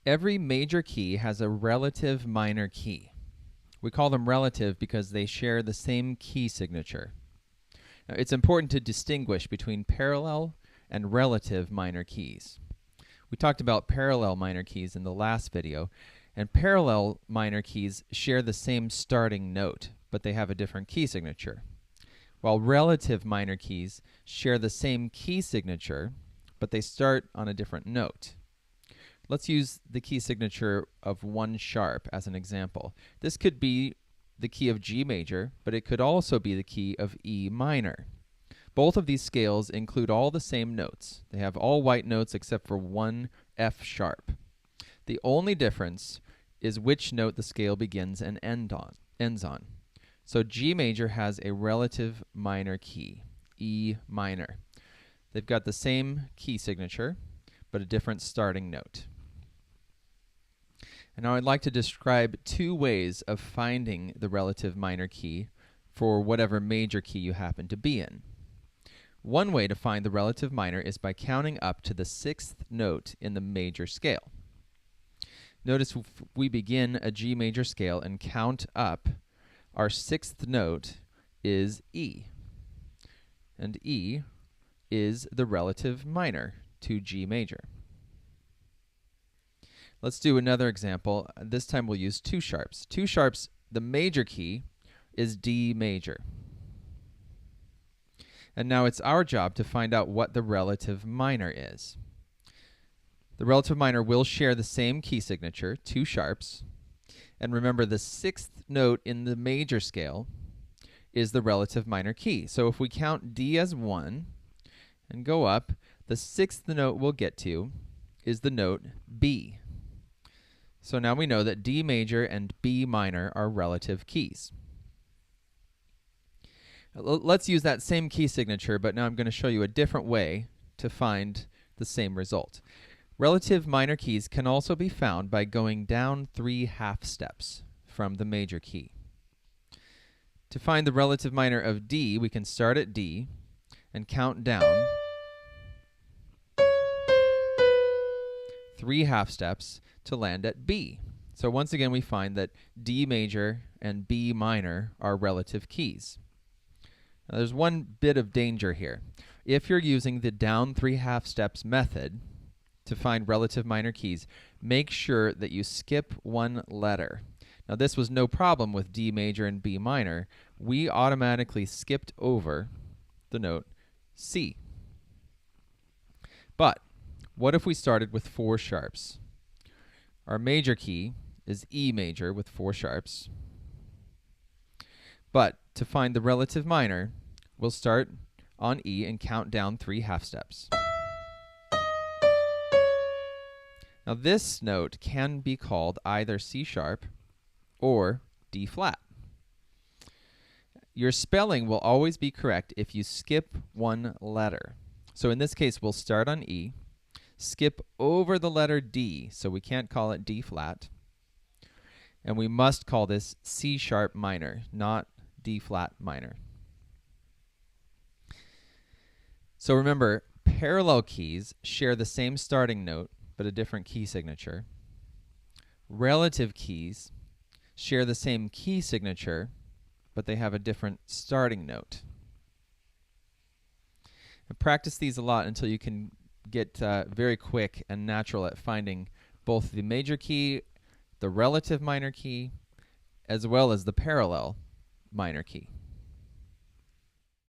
Every major key has a relative minor key. We call them relative because they share the same key signature. Now, it's important to distinguish between parallel and relative minor keys. We talked about parallel minor keys in the last video, and parallel minor keys share the same starting note, but they have a different key signature, while relative minor keys share the same key signature, but they start on a different note. Let's use the key signature of 1 sharp as an example. This could be the key of G major, but it could also be the key of E minor. Both of these scales include all the same notes. They have all white notes except for 1 F sharp. The only difference is which note the scale begins and ends on. So G major has a relative minor key, E minor. They've got the same key signature, but a different starting note. And now I'd like to describe 2 ways of finding the relative minor key for whatever major key you happen to be in. One way to find the relative minor is by counting up to the 6th note in the major scale. Notice if we begin a G major scale and count up, our 6th note is E. And E is the relative minor to G major. Let's do another example. This time we'll use 2 sharps. 2 sharps, the major key is D major. And now it's our job to find out what the relative minor is. The relative minor will share the same key signature, 2 sharps. And remember, the 6th note in the major scale is the relative minor key. So if we count D as 1 and go up, the 6th note we'll get to is the note B. So now we know that D major and B minor are relative keys. Let's use that same key signature, but now I'm going to show you a different way to find the same result. Relative minor keys can also be found by going down 3 half steps from the major key. To find the relative minor of D, we can start at D and count down 3 half steps to land at B. So once again, we find that D major and B minor are relative keys. Now, there's one bit of danger here. If you're using the down 3 half steps method to find relative minor keys, make sure that you skip 1 letter. Now, this was no problem with D major and B minor. We automatically skipped over the note C. But what if we started with 4 sharps? Our major key is E major with 4 sharps. But to find the relative minor, we'll start on E and count down 3 half steps. Now this note can be called either C sharp or D flat. Your spelling will always be correct if you skip 1 letter. So in this case, we'll start on E, skip over the letter D, so we can't call it D flat, and we must call this C sharp minor, not D flat minor. So remember, parallel keys share the same starting note, but a different key signature. Relative keys share the same key signature, but they have a different starting note. And practice these a lot until you can get very quick and natural at finding both the major key, the relative minor key, as well as the parallel minor key.